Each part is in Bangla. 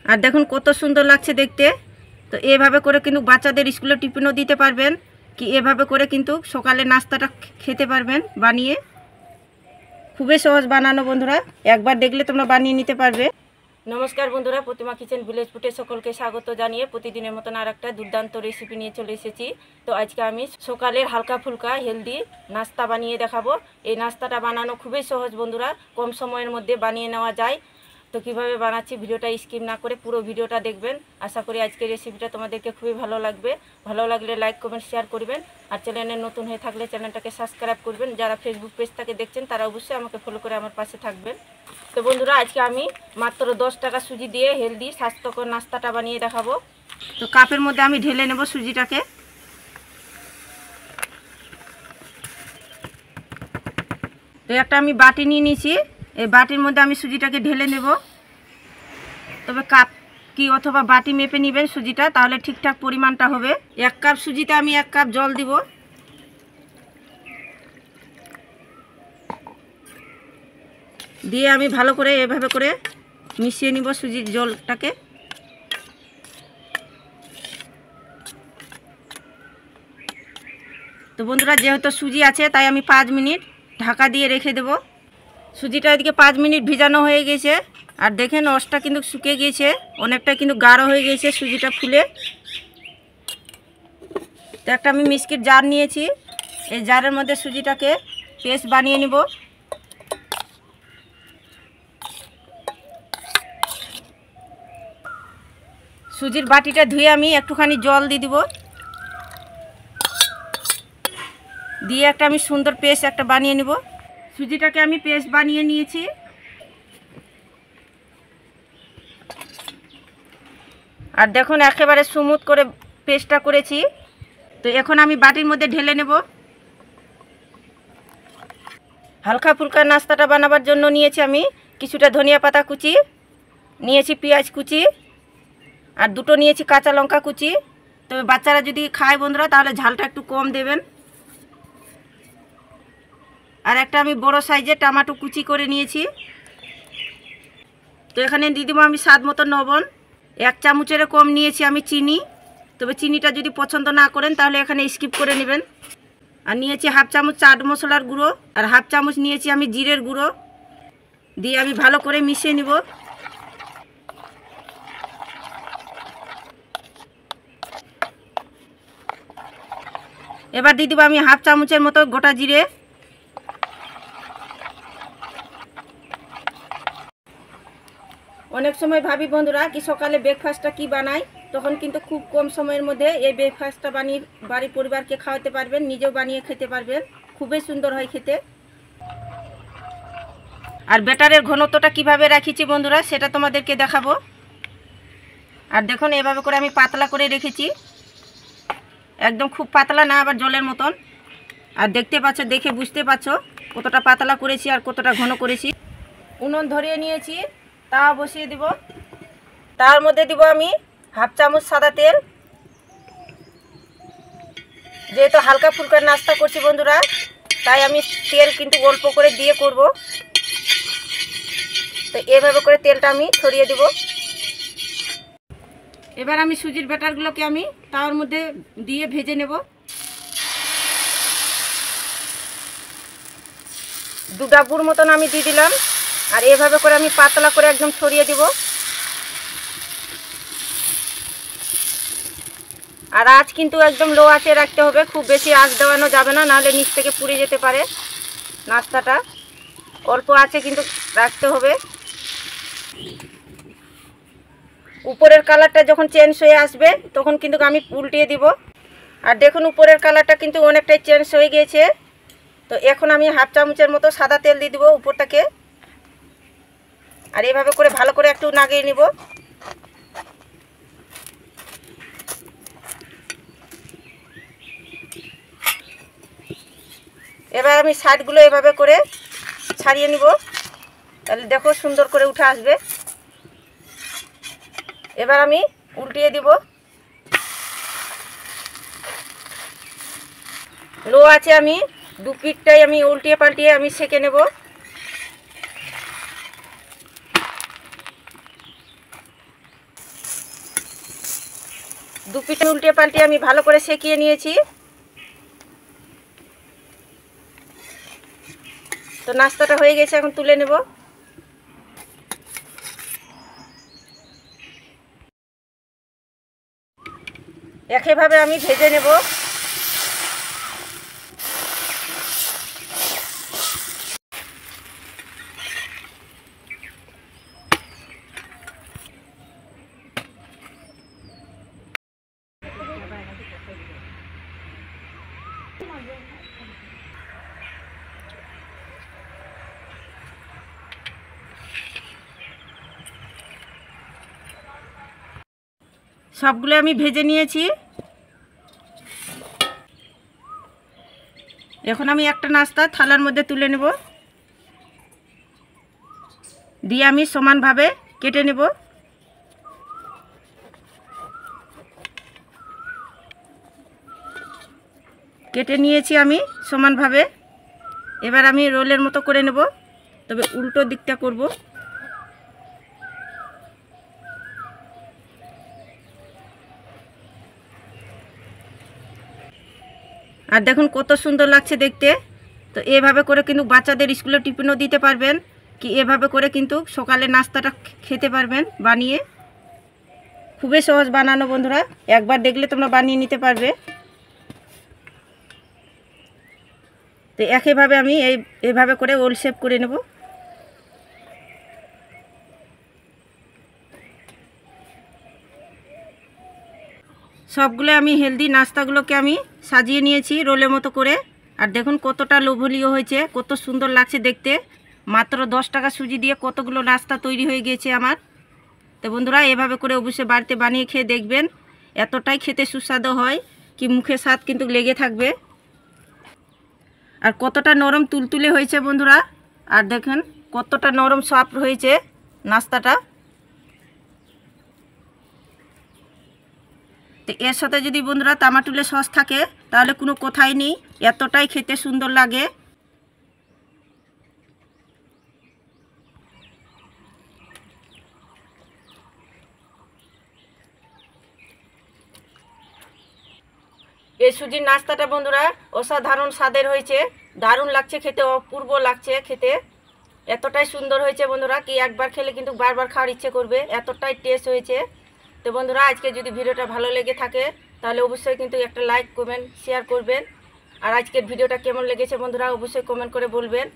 আর দেখুন কত সুন্দর লাগছে দেখতে। তো এভাবে করে কিন্তু বাচ্চাদের স্কুলে টিফিনও দিতে পারবেন, কি এভাবে করে কিন্তু সকালে নাস্তাটা খেতে পারবেন বানিয়ে। খুবই সহজ বানানো বন্ধুরা, একবার দেখলে তোমরা বানিয়ে নিতে পারবে। নমস্কার বন্ধুরা, প্রতিমা কিচেন ভিলেজ ফুডে সকলকে স্বাগত জানিয়ে প্রতিদিনের মতন আর একটা দুর্দান্ত রেসিপি নিয়ে চলে এসেছি। তো আজকে আমি সকালের হালকা ফুলকা হেলদি নাস্তা বানিয়ে দেখাবো। এই নাস্তাটা বানানো খুবই সহজ বন্ধুরা, কম সময়ের মধ্যে বানিয়ে নেওয়া যায়। তো কিভাবে বানাচ্ছি ভিডিওটা স্কিপ না করে পুরো ভিডিওটা দেখবেন। আশা করি আজকের রেসিপিটা তোমাদেরকে খুবই ভালো লাগবে। ভালো লাগলে লাইক কমেন্ট শেয়ার করবেন, আর চ্যানেলে নতুন হয়ে থাকলে চ্যানেলটাকে সাবস্ক্রাইব করবেন। যারা ফেসবুক পেজ থেকে দেখছেন তারা অবশ্যই আমাকে ফলো করে আমার পাশে থাকবেন। তো বন্ধুরা, আজকে আমি মাত্র 10 টাকা সুজি দিয়ে হেলদি স্বাস্থ্যকর নাস্তাটা বানিয়ে দেখাবো। তো কাপের মধ্যে আমি ঢেলে নেব সুজিটাকে। তো একটা আমি বাটি নিয়ে নিয়েছি, এই বাটির মধ্যে আমি সুজিটাকে ঢেলে নেব। তবে কাপ কি অথবা বাটি মেপে নেবেন সুজিটা, তাহলে ঠিকঠাক পরিমাণটা হবে। 1 কাপ সুজিতে আমি 1 কাপ জল দিব। দিয়ে আমি ভালো করে এভাবে করে মিশিয়ে নিব সুজির জলটাকে। তো বন্ধুরা, যেহেতু সুজি আছে তাই আমি 5 মিনিট ঢাকা দিয়ে রেখে দেব। সুজিটা এদিকে 5 মিনিট ভিজানো হয়ে গেছে, আর দেখেন রসটা কিন্তু শুকিয়ে গিয়েছে, অনেকটা কিন্তু গাঢ় হয়ে গেছে সুজিটা ফুলে। তো একটা আমি মিক্সির জার নিয়েছি, এই জারের মধ্যে সুজিটাকে পেস্ট বানিয়ে নিব। সুজির বাটিটা ধুয়ে আমি একটুখানি জল দিয়ে দিব, দিয়ে একটা আমি সুন্দর পেস্ট একটা বানিয়ে নিব। সুজিটাকে আমি পেস্ট বানিয়ে নিয়েছি। আর দেখুন একেবারে স্মুথ করে পেস্টটা করেছি। তো এখন আমি বাটির মধ্যে ঢেলে নেব। হালকা ফুলকা নাস্তাটা বানাবার জন্য নিয়েছি আমি কিছুটা ধনিয়া পাতা কুচি, নিয়েছি পেঁয়াজ কুচি, আর দুটো নিয়েছি কাঁচা লঙ্কা কুচি। তবে বাচ্চারা যদি খায় বন্ধুরা তাহলে ঝালটা একটু কম দেবেন। আর একটা আমি বড় সাইজের টমেটো কুচি করে নিয়েছি। তো এখানে দিয়ে দেবো আমি স্বাদ মতো লবণ। 1 চামচের কম নিয়েছি আমি চিনি, তবে চিনিটা যদি পছন্দ না করেন তাহলে এখানে স্কিপ করে নেবেন। আর নিয়েছি 1/2 চামচ চাট মশলার গুঁড়ো, আর 1/2 চামচ নিয়েছি আমি জিরের গুঁড়ো। দিয়ে আমি ভালো করে মিশিয়ে নিব। এবার দিয়ে দেবো আমি 1/2 চামচের মতো গোটা জিরে। অনেক সময় ভাবি বন্ধুরা কি সকালে ব্রেকফাস্টটা কি বানাই, তখন কিন্তু খুব কম সময়ের মধ্যে এই ব্রেকফাস্টটা বানিয়ে বাড়ির পরিবারকে খাওয়াতে পারবেন, নিজেও বানিয়ে খেতে পারবেন। খুবই সুন্দর হয় খেতে। আর ব্যাটারের ঘনত্বটা কিভাবে রাখিছি বন্ধুরা সেটা তোমাদেরকে দেখাবো। আর দেখুন এভাবে করে আমি পাতলা করে রেখেছি, একদম খুব পাতলা না, আবার জলের মতন। আর দেখতে পাচ্ছ, দেখে বুঝতে পারছো কতটা পাতলা করেছি আর কতটা ঘন করেছি। উনুন ধরিয়ে নিয়েছি, তাওয়া বসিয়ে দিব। তার মধ্যে দিব আমি 1/2 চামচ সাদা তেল। যেহেতু হালকা ফুলকা নাস্তা করছি বন্ধুরা, তাই আমি তেল কিন্তু অল্প করে দিয়ে করব। তো এভাবে করে তেলটা আমি ছড়িয়ে দিব। এবার আমি সুজির ব্যাটারগুলোকে আমি তাওয়ার মধ্যে দিয়ে ভেজে নেব। 2 ডাবুর মতন আমি দিয়ে দিলাম, আর এভাবে করে আমি পাতলা করে একদম ছড়িয়ে দিব। আর আঁচ কিন্তু একদম লো আঁচে রাখতে হবে, খুব বেশি আঁচ দেওয়ানো যাবে না, নাহলে নিচ থেকে পুড়ে যেতে পারে নাস্তাটা। অল্প আঁচে কিন্তু রাখতে হবে। উপরের কালারটা যখন চেঞ্জ হয়ে আসবে তখন কিন্তু আমি উল্টিয়ে দিব। আর দেখুন উপরের কালারটা কিন্তু অনেকটাই চেঞ্জ হয়ে গিয়েছে। তো এখন আমি 1/2 চামচের মতো সাদা তেল দিয়ে দিব উপরটাকে, আর এভাবে করে ভালো করে একটু নাড়িয়ে নিব। এবার আমি সাইডগুলো এভাবে করে ছাড়িয়ে নিব, তাহলে দেখো সুন্দর করে উঠে আসবে। এবার আমি উল্টিয়ে দিব। লো আছে আমি 2 পিঠটাই আমি উল্টিয়ে পাল্টিয়ে আমি সেঁকে নেব। দু পিঠে উল্টে পাল্টে আমি ভালো করে সেকিয়ে নিয়েছি। তো নাস্তাটা হয়ে গেছে, এখন তুলে নেব। একইভাবে আমি ভেজে নেব। সবগুলো আমি ভেজে নিয়েছি। এখন আমি একটা নাস্তা থালার মধ্যে তুলে নেব, দিয়ে আমি সমানভাবে কেটে নেব। কেটে নিয়েছি আমি সমানভাবে। এবার আমি রোলের মতো করে নেব, তবে উল্টো দিকটা করব। আর দেখুন কত সুন্দর লাগছে দেখতে। তো এভাবে করে কিন্তু বাচ্চাদের স্কুলে টিফিনও দিতে পারবেন, কি এভাবে করে কিন্তু সকালে নাস্তাটা খেতে পারবেন বানিয়ে। খুবই সহজ বানানো বন্ধুরা, একবার দেখলে তোমরা বানিয়ে নিতে পারবে। তো একইভাবে আমি এইভাবে করে ওল শেপ করে নেব। সবগুলো আমি হেলদি নাস্তাগুলোকে আমি সাজিয়ে নিয়েছি রোলের মতো করে। আর দেখুন কতটা লোভনীয় হয়েছে, কত সুন্দর লাগছে দেখতে। মাত্র 10 টাকা সুজি দিয়ে কতগুলো নাস্তা তৈরি হয়ে গিয়েছে আমার। তো বন্ধুরা এভাবে করে অবশ্যই বাড়িতে বানিয়ে খেয়ে দেখবেন, এতটাই খেতে সুস্বাদু হয় কি মুখে স্বাদ কিন্তু লেগে থাকবে। আর কতটা নরম তুলতুলে হয়েছে বন্ধুরা, আর দেখেন কতটা নরম সফট হয়েছে নাস্তাটা। তো এর সাথে যদি বন্ধুরা টমেটো সস থাকে তাহলে কোনো কথাই নেই, এতটাই খেতে সুন্দর লাগে। এই সুজির নাস্তাটা বন্ধুরা অসাধারণ স্বাদের হয়েছে, দারুণ লাগছে খেতে, অপূর্ব লাগছে খেতে। এতটাই সুন্দর হয়েছে বন্ধুরা কি একবার খেলে কিন্তু বারবার খাওয়ার ইচ্ছে করবে, এতটাই টেস্ট হয়েছে। তো বন্ধুরা আজকে যদি ভিডিওটা ভালো লেগে থাকে তাহলে অবশ্যই কিন্তু একটা লাইক কমেন্ট শেয়ার করবেন। আর আজকের ভিডিওটা কেমন লেগেছে বন্ধুরা অবশ্যই কমেন্ট করে বলবেন।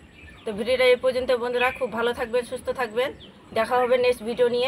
তো ভিডিওটা এই পর্যন্ত বন্ধুরা, খুব ভালো থাকবেন, সুস্থ থাকবেন, দেখা হবে নেক্সট ভিডিও নিয়ে।